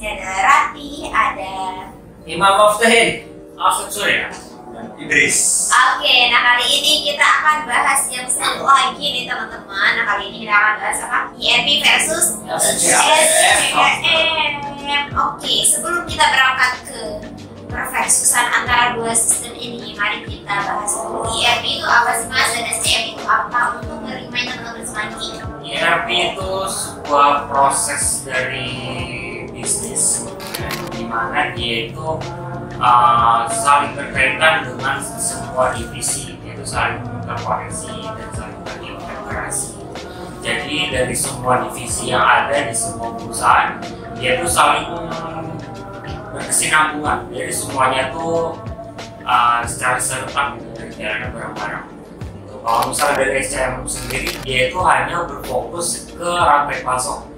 sini ada Rati, ada Imam Muftahin, Alfred Surya, dan Idris. Oke, nah kali ini kita akan bahas yang satu lagi nih teman-teman. Nah kali ini kita akan bahas apa? IRP versus SCM. Oke, sebelum kita berangkat ke perversusan antara dua sistem ini, mari kita bahas dulu IRP itu apa sih Mas dan SCM itu apa untuk nge-remind teman-teman semanggi. IRP itu sebuah proses dari bisnis di mana dia itu saling berkaitan dengan semua divisi, yaitu saling interkoneksi dan saling berintegrasi. Jadi dari semua divisi yang ada di semua perusahaan, dia itu saling berkesinambungan. Jadi semuanya tuh secara serentak gitu, berjalan bareng-bareng. Kalau misalnya dari SCM sendiri, dia itu hanya berfokus ke rantai pasok.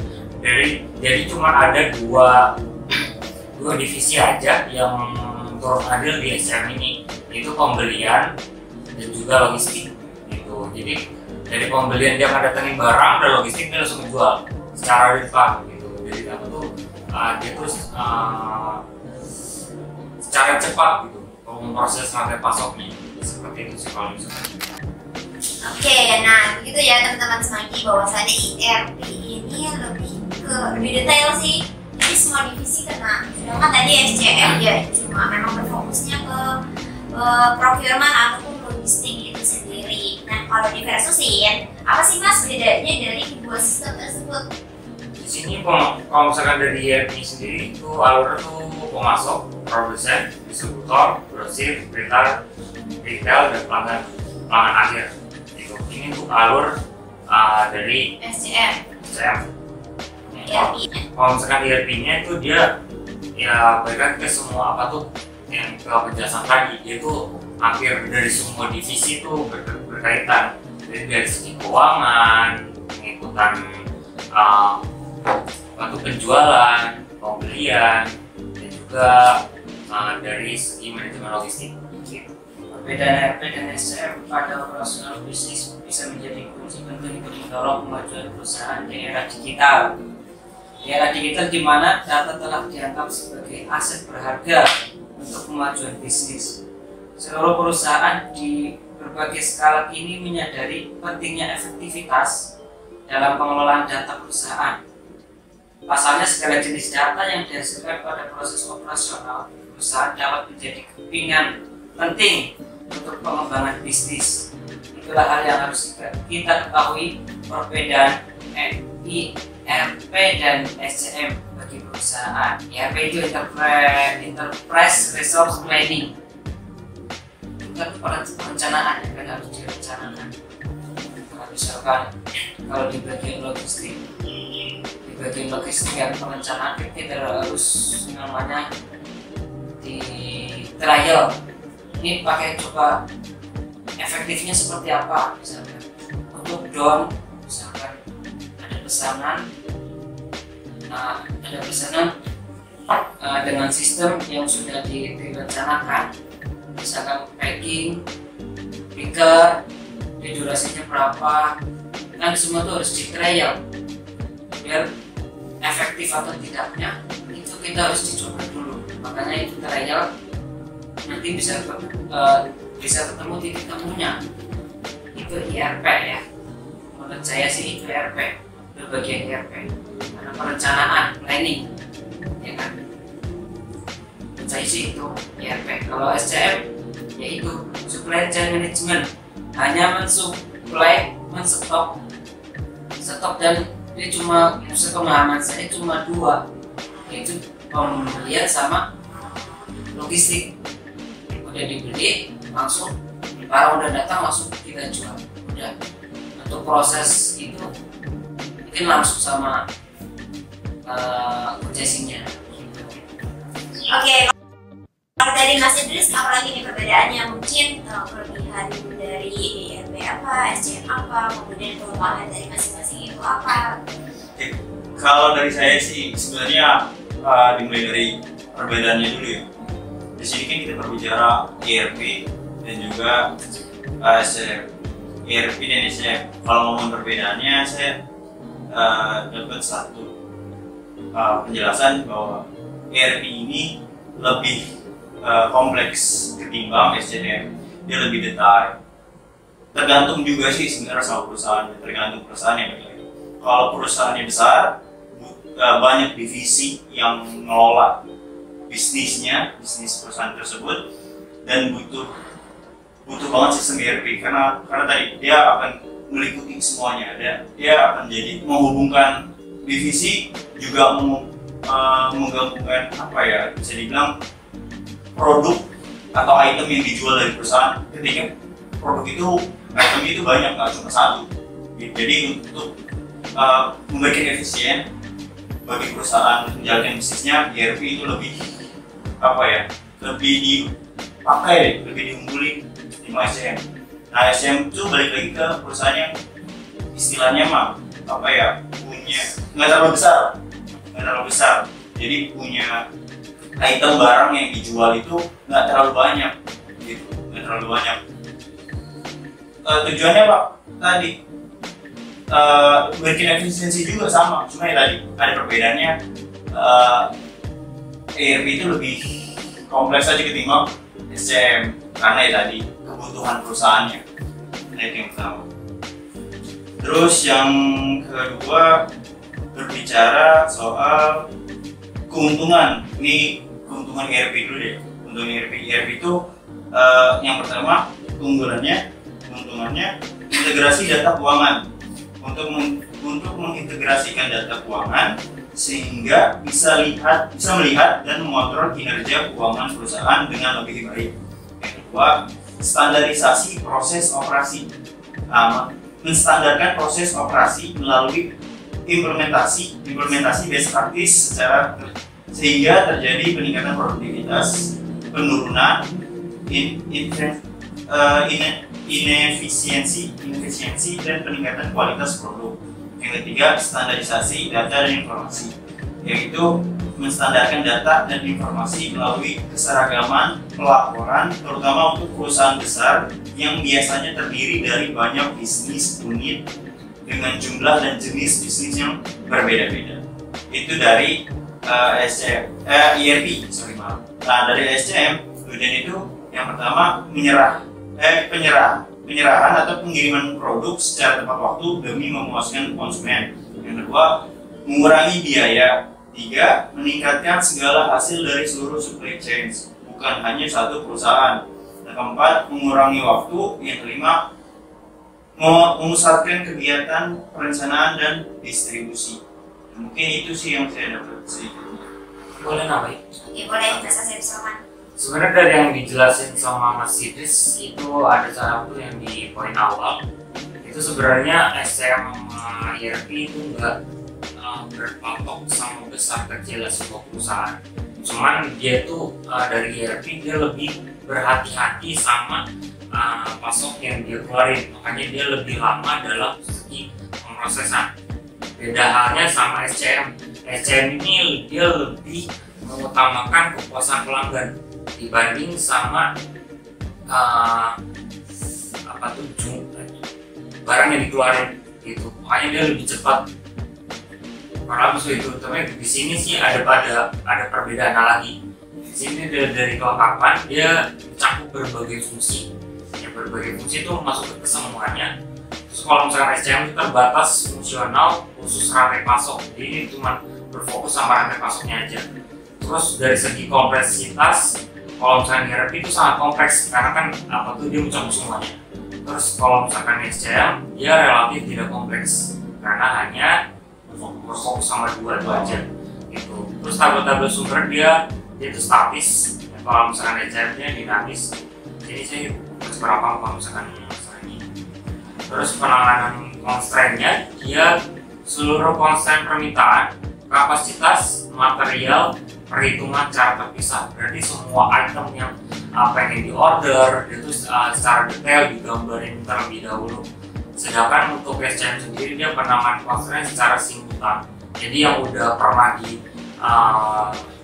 Jadi cuma ada dua divisi aja yang turut adil di SCM ini, itu pembelian dan juga logistik gitu. Jadi dari pembelian dia mendatangin barang dan logistik dia langsung menjual secara depan gitu. Jadi aku tuh dia tuh secara cepat gitu memproses rantai pasoknya, seperti itu sih kalau misalnya. Oke, nah begitu ya teman-teman semanggi, bahwasannya IRP ini lebih detail sih. Jadi semua divisi kena. Sedangkan tadi SCM ya cuma memang berfokusnya ke procurement ataupun logistik itu sendiri. Nah kalau di versusin, apa sih Mas bedanya dari kedua sistem tersebut? Di sini kalau misalkan dari IRP sendiri itu alurnya tuh pemasok, produsen, distributor, grosir, retail dan pelanggan akhir. Ini untuk alur dari SCM. Kalau misalkan IRP-nya itu dia ya berkaitan ke semua apa tuh yang kita penjelasan tadi, dia itu hampir dari semua divisi itu berkaitan. Jadi dari segi keuangan, pengikutan penjualan, pembelian, dan juga dari segi manajemen logistik. Perbedaan ERP dan SCM pada operasional bisnis bisa menjadi kunci penting untuk mendorong kemajuan perusahaan di era digital. Di era digital di mana data telah dianggap sebagai aset berharga untuk kemajuan bisnis. Seluruh perusahaan di berbagai skala kini menyadari pentingnya efektivitas dalam pengelolaan data perusahaan. Pasalnya segala jenis data yang dihasilkan pada proses operasional perusahaan dapat menjadi kepingan penting untuk pengembangan bisnis. Itulah hal yang harus kita ketahui perbedaan IRP dan SCM bagi perusahaan. IRP itu Enterprise Resource Planning, itu perencanaan yang kan harus direncanakan. Misalkan kalau di bagian logistik, yang perencanaan kita harus namanya di trial. Ini pakai coba efektifnya seperti apa, misalkan untuk down, misalkan ada pesanan dengan sistem yang sudah direncanakan, misalkan packing, picker, durasinya berapa, kan semua itu harus di trial biar efektif atau tidaknya itu kita harus dicoba dulu. Makanya itu trial nanti bisa ketemu titik temunya. Itu IRP ya, menurut saya sih itu IRP, itu bagian IRP karena perencanaan, planning ya kan. Menurut saya sih itu IRP. Kalau SCM yaitu supply chain management, hanya stok dan dia cuma pemahaman saya cuma dua, yaitu pembelian sama logistik. Udah dibeli langsung barang udah datang langsung kita jual, udah. Untuk proses itu mungkin langsung sama purchasingnya. Oke, kalau dari Mas Idris apalagi nih perbedaannya, mungkin kelebihan dari IRP apa, SCM apa, kemudian kelemahan dari masing-masing itu apa? Kalau dari saya sih sebenarnya dimulai dari perbedaannya dulu ya. Di sini kan kita berbicara IRP dan juga SCM. IRP dan SCM. Kalau ngomong perbedaannya, saya dapat satu penjelasan bahwa ERP ini lebih kompleks ketimbang SCM. Dia lebih detail. Tergantung juga sih sebenarnya sama perusahaan, tergantung perusahaannya. Kalau perusahaannya besar, banyak divisi yang mengelola bisnis perusahaan tersebut, dan butuh banget sistem ERP karena tadi dia akan meliputi semuanya, dia akan jadi menghubungkan divisi, juga menggabungkan bisa dibilang produk atau item yang dijual dari perusahaan. Ketika produk item itu banyak, nggak cuma satu. Jadi untuk memberikan efisien bagi perusahaan menjalankan bisnisnya, ERP itu lebih dipakai, lebih diunggulin di SCM. Nah, SCM itu balik lagi ke perusahaan yang istilahnya punya nggak terlalu besar, jadi punya item barang yang dijual itu nggak terlalu banyak. Tujuannya Pak tadi bikin efisiensi juga sama, cuma ya tadi ada perbedaannya. ERP itu lebih kompleks aja ketimbang SCM karena ya tadi kebutuhan perusahaannya. Itu yang pertama. Terus yang kedua, berbicara soal keuntungan. Ini keuntungan ERP dulu deh. Keuntungan ERP itu yang pertama, keuntungannya integrasi data keuangan. Untuk mengintegrasikan data keuangan sehingga bisa melihat dan mengontrol kinerja keuangan perusahaan dengan lebih baik. Yang kedua, standarisasi proses operasi. Menstandarkan proses operasi melalui implementasi best practice sehingga terjadi peningkatan produktivitas, penurunan inefisiensi dan peningkatan kualitas produk. Yang ketiga, standarisasi data dan informasi, yaitu menstandarkan data dan informasi melalui keseragaman pelaporan, terutama untuk perusahaan besar yang biasanya terdiri dari banyak bisnis unit dengan jumlah dan jenis bisnis yang berbeda-beda. Itu dari ERP. Nah, dari SCM, kemudian itu yang pertama penyerahan atau pengiriman produk secara tepat waktu demi memuaskan konsumen. Yang kedua, mengurangi biaya. Tiga, meningkatkan segala hasil dari seluruh supply chain, bukan hanya satu perusahaan. Yang keempat, mengurangi waktu. Yang kelima, memusatkan kegiatan perencanaan dan distribusi. Mungkin itu sih yang saya dapat sedikit. Boleh nambahin? Oke, boleh, bisa saya bisa. Sebenarnya dari yang dijelasin sama Mas Idris itu ada satu yang di poin awal, itu sebenarnya SCM ERP itu nggak berpatok sama besar kecil sebuah perusahaan. Cuman dia tuh dari ERP dia lebih berhati-hati sama pasok yang dia keluarin, makanya dia lebih lama dalam segi pemrosesan. Beda halnya sama SCM. SCM ini dia lebih mengutamakan kepuasan pelanggan dibanding sama barang yang dikeluarin gitu, makanya dia lebih cepat. Karena itu, tapi di sini sih ada perbedaan lagi. Di sini dari kelengkapan dia mencakup berbagai fungsi. Ya, berbagai fungsi itu masuk ke kesemuanya. Terus kalau misalkan SCM itu terbatas fungsional khusus rantai pasok, jadi cuma berfokus sama rantai pasoknya aja. Terus dari segi kompleksitas, kalau misalkan ERP itu sangat kompleks karena kan dia mencakup semuanya. Terus kalau misalkan SCM dia relatif tidak kompleks karena hanya berfokus sama dua aja gitu. Terus tabel-tabel sumber dia itu statis. Kalau misalkan SCM nya dinamis. Jadi saya berapa kalau misalkan ini. Terus penanganan constraint-nya dia seluruh constraint permintaan, kapasitas, material, perhitungan cara terpisah. Berarti semua item yang pengen di order itu secara detail digambarin terlebih dahulu. Sedangkan untuk SCM sendiri dia penanganan constraint secara simultan. Jadi yang udah pernah di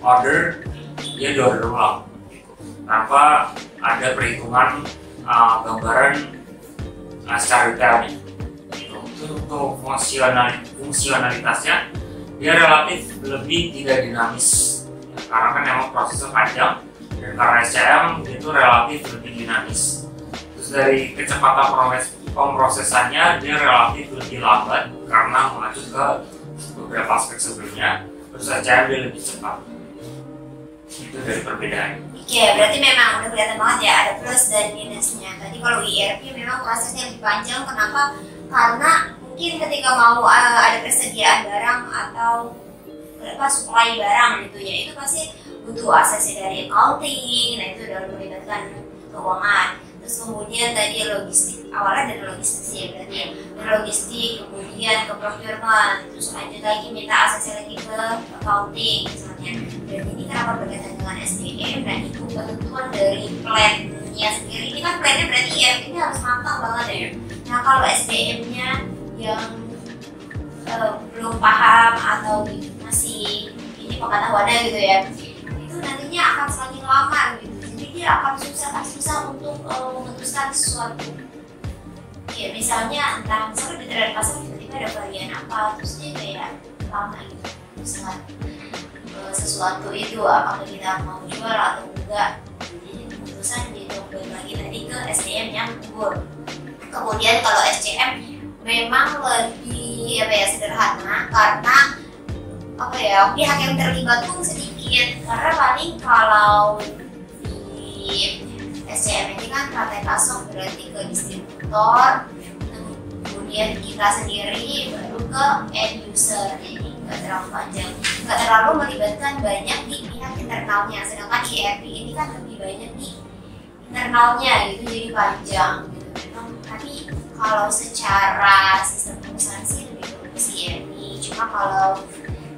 order dia di order ulang gitu. Tanpa ada perhitungan gambaran secara detailnya gitu. Untuk fungsionalitasnya dia relatif lebih tidak dinamis. karena kan emang prosesnya panjang, dan karena SCM itu relatif lebih dinamis. Terus dari kecepatan pemrosesannya dia relatif lebih lambat karena mengacu ke beberapa aspek sebelumnya. Terus SCM dia lebih cepat. Itu dari perbedaan. Oke, berarti memang udah kelihatan banget ya ada plus dan minusnya. Tadi kalau ERP memang prosesnya lebih panjang, kenapa? Karena mungkin ketika mau ada persediaan barang atau supply barang gitu ya, itu pasti butuh aksesnya dari accounting, nah itu udah melibatkan keuangan. Terus kemudian tadi logistik, awalnya dari logistik sih ya berarti ya, dari logistik, kemudian ke procurement, terus lanjut lagi minta aksesnya lagi ke accounting misalnya. Dan ini kenapa berkaitan dengan SDM, dan itu ketentuan dari plan-nya sendiri. Ini kan plan-nya berarti ERP ini harus matang banget ya. Nah kalau SDM-nya yang belum paham atau masih ini pengetahuannya gitu ya, itu nantinya akan semakin lama gitu. Jadi dia akan susah untuk memutuskan sesuatu. Ya misalnya misalnya di trade pasar tiba-tiba ada varian apa, terus dia kayak lama gitu memutuskan sesuatu itu apakah kita mau jual atau enggak. Jadi keputusan gitu balik lagi tadi ke SDM yang unggul. Kemudian kalau SCM memang lebih sederhana karena pihak yang terlibat pun sedikit, karena paling kalau di SCM ini kan rantai pasok berarti ke distributor, kemudian kita sendiri baru ke end user, jadi nggak terlalu panjang, nggak terlalu melibatkan banyak di pihak internalnya. Sedangkan ERP ini kan lebih banyak di internalnya gitu, jadi panjang gitu. Memang tapi kalau secara sistem perusahaan sih lebih bagus ERP, cuma kalau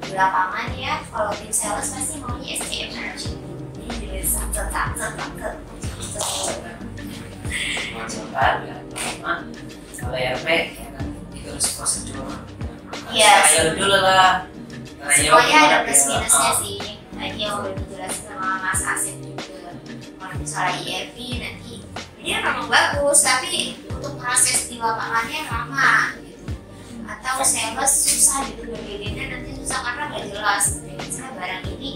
di lapangan ya, kalau tim sales pasti maunya SCM aja. Ini jadi sakit. Cepat ya, lama. Kalau ERP ya kan itu harus prosedur. Iya. Trial dulu lah. Semuanya ada plus minusnya sih. Tadi yang udah dijelasin sama Mas Asep juga. Kalau misalnya ERP nanti ini memang bagus, tapi untuk proses di lapangannya lama gitu. Atau sales susah gitu, berbeda nanti susah karena nggak jelas. Misalnya barang ini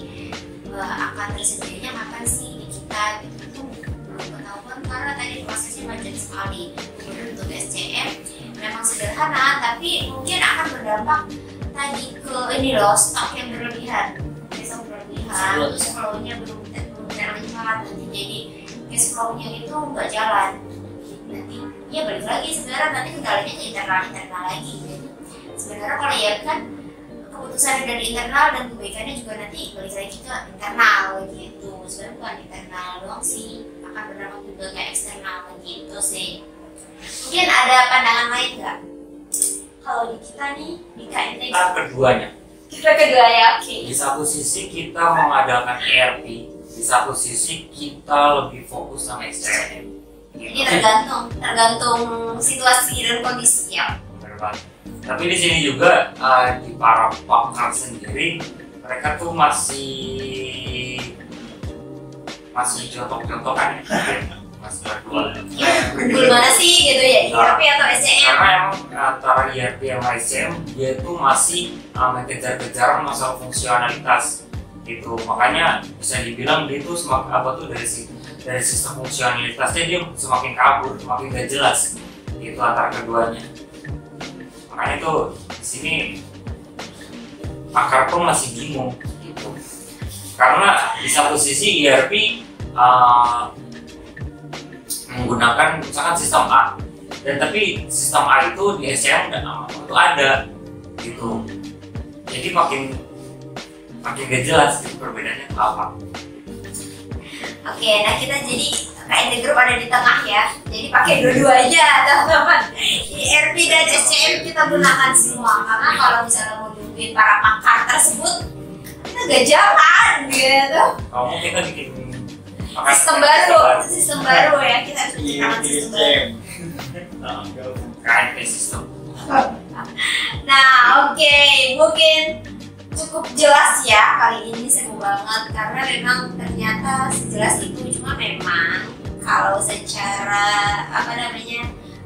akan tersedianya kapan sih di kita gitu, itu belum ketahuan karena tadi prosesnya panjang sekali. Kemudian untuk SCM memang sederhana, tapi mungkin akan berdampak tadi ke ini loh, stok yang berlebihan, terus flow-nya belum terlihat, nanti jadi cash flow-nya itu nggak jalan. Nanti ya balik lagi sebenarnya nanti kendalanya ke internal lagi. Jadi sebenarnya kalau ya kan keputusan dari internal dan kebaikannya juga nanti balik lagi ke internal gitu. Sebenarnya bukan internal doang sih, akan berdampak juga ke eksternal gitu sih. Mungkin ada pandangan lain nggak? Kalau di kita nih, di KNT Keduanya. kita kedua ya, oke. Di satu sisi kita mengadakan ERP, di satu sisi kita lebih fokus sama SCM. Jadi tergantung situasi dan kondisi ya. Benar banget. Tapi di sini juga di para pakar sendiri mereka tuh masih contoh-contohkan masih berdua. Unggul mana sih gitu ya, ERP atau SCM? Karena emang antara ERP sama SCM dia itu masih mengejar-kejar masalah fungsionalitas gitu. Makanya bisa dibilang dia itu dari sistem fungsionalitasnya dia semakin kabur, semakin gak jelas gitu antara keduanya. Makanya itu di sini pakar pun masih bingung gitu. Karena di satu sisi ERP menggunakan misalkan sistem A, dan tapi sistem A itu di SCM itu ada gitu. Jadi makin gak jelas gitu perbedaannya apa. Oke, nah kita jadi KNT Group ada di tengah ya. Jadi pakai dua-duanya teman-teman. ERP dan SCM kita gunakan semua. Karena kalau misalnya mau nungguin para pakar tersebut, kita gak jalan gitu. Kamu kita bikin Sistem baru ya, kita harus menciptakan sistem baru. KNT sistem. Nah, oke, mungkin cukup jelas ya kali ini, seru banget karena memang ternyata sejelas itu. Cuma memang kalau secara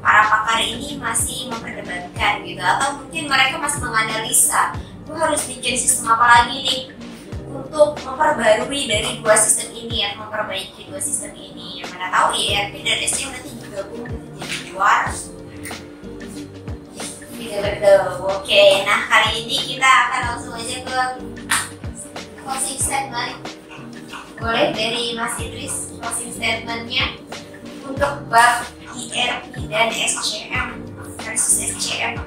para pakar ini masih memperdebatkan gitu, atau mungkin mereka masih menganalisa, lu harus bikin sistem apa lagi nih untuk memperbarui dari dua sistem ini ya, memperbaiki dua sistem ini. Yang mana tahu ERP dan SCM nanti digabung jadi juara. Gitu. Oke, nah kali ini kita akan langsung aja ke closing statement. Boleh dari Mas Idris closing statementnya untuk bab ERP dan SCM versus SCM.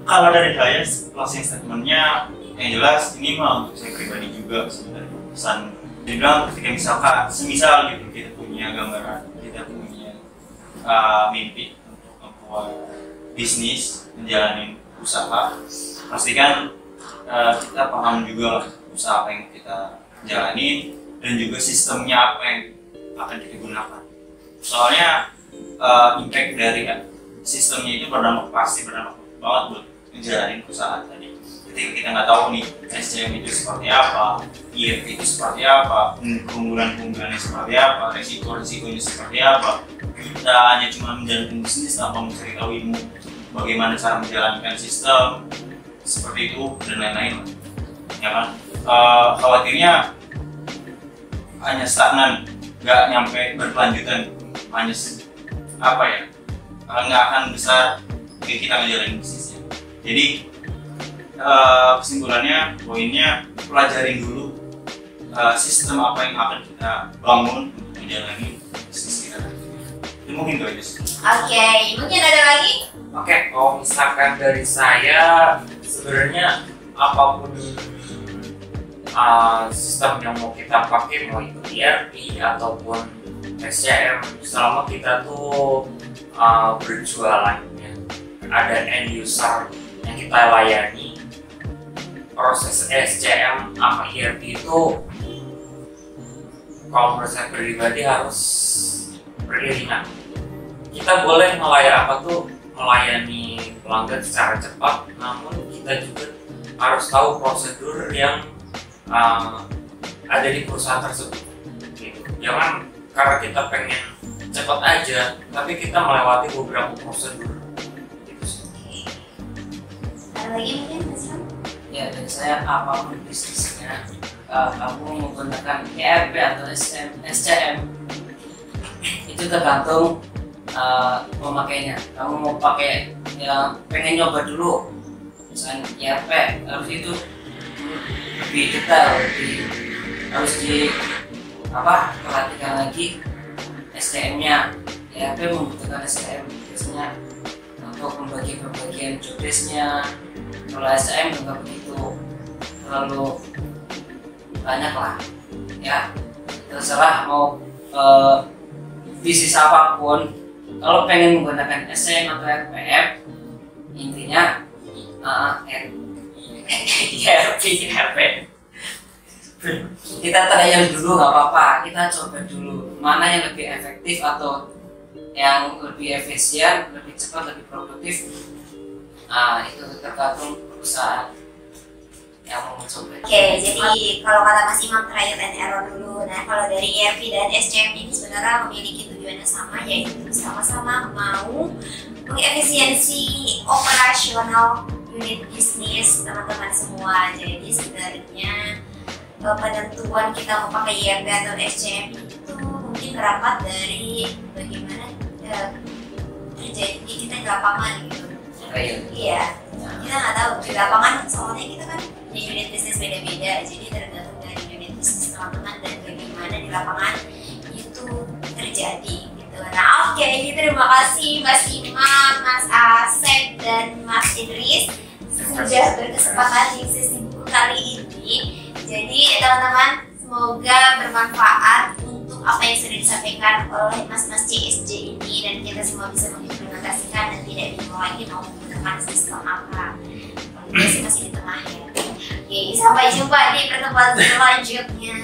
Kalau dari saya closing statementnya yang jelas ini mah untuk saya pribadi juga sebenarnya pesan dibilang ketika misalkan semisal gitu kita punya gambaran, kita punya mimpi untuk membuat bisnis, menjalani usaha, pastikan kita paham juga usaha apa yang kita jalani dan juga sistemnya apa yang akan kita gunakan. Soalnya impact dari sistemnya itu pasti berdampak banget buat menjalani usaha tadi. Ketika kita nggak tahu nih SCM itu seperti apa, ERP itu seperti apa, keunggulan-keunggulannya seperti apa, resiko-resikonya seperti apa, kita hanya cuma menjalankan bisnis tanpa mencari tahu ilmu bagaimana cara menjalankan sistem seperti itu dan lain-lain, ya kan? Khawatirnya hanya stagnan, nggak nyampe berkelanjutan, hanya nggak akan besar ketika kita ngejalanin bisnisnya. Jadi kesimpulannya, poinnya pelajarin dulu sistem apa yang akan kita bangun untuk menjalani bisnis kita. Itu mungkin aja sih. Oke, mungkin ada lagi? Oke, kalau misalkan dari saya sebenarnya apapun sistem yang mau kita pakai, mau itu ERP ataupun SCM, selama kita tuh berjualan ya, ada end user yang kita layani, proses SCM sama ERP itu kalau menurut saya pribadi harus beriringan. Kita boleh melayani pelanggan secara cepat, namun kita juga harus tahu prosedur yang ada di perusahaan tersebut. Gitu. Jangan karena kita pengen cepat aja, tapi kita melewati beberapa prosedur. Gitu sih. Ada lagi mungkin Mas Ram? Ya, dari saya apapun bisnisnya, kamu menggunakan ERP atau SCM itu tergantung memakainya. Kamu mau pakai yang pengen nyoba dulu, misalnya ERP, harus itu lebih detail, harus perhatikan lagi SCM-nya. ERP membutuhkan SCM biasanya untuk pembagian jobdesknya. Kalau SCM juga begitu, terlalu banyak lah ya, terserah mau bisnis apapun. Kalau pengen menggunakan SCM atau RPM, intinya ERP kita trial dulu, nggak apa-apa, kita coba dulu mana yang lebih efektif atau yang lebih efisien, lebih cepat, lebih produktif. Itu tergantung perusahaan yang mau mencoba. Oke, jadi kalau kata Mas Imam trial and error dulu. Nah, kalau dari ERP dan SCM ini sebenarnya memiliki tujuan yang sama, yaitu sama-sama mau mengefisiensi operasional unit bisnis teman-teman semua. Jadi sebenarnya penentuan kita mau pakai ERP atau SCM itu mungkin berangkat dari bagaimana terjadi kita di lapangan gitu. Iya, kita nggak tahu di lapangan, soalnya kita kan di unit bisnis beda-beda, jadi tergantung dari unit bisnis teman-teman dan bagaimana di lapangan itu terjadi gitu. Nah, oke, terima kasih Mas Imam, Mas Asep, dan Mas Idris sudah berkesempatan di sesi buku kali ini. Jadi teman-teman, semoga bermanfaat untuk apa yang sudah disampaikan oleh Mas-Mas CSJ ini, dan kita semua bisa mengimplementasikan dan tidak bingung lagi mau menggunakan sistem apa. Kalau sih masih di tengah ya. Oke, sampai jumpa di pertemuan selanjutnya.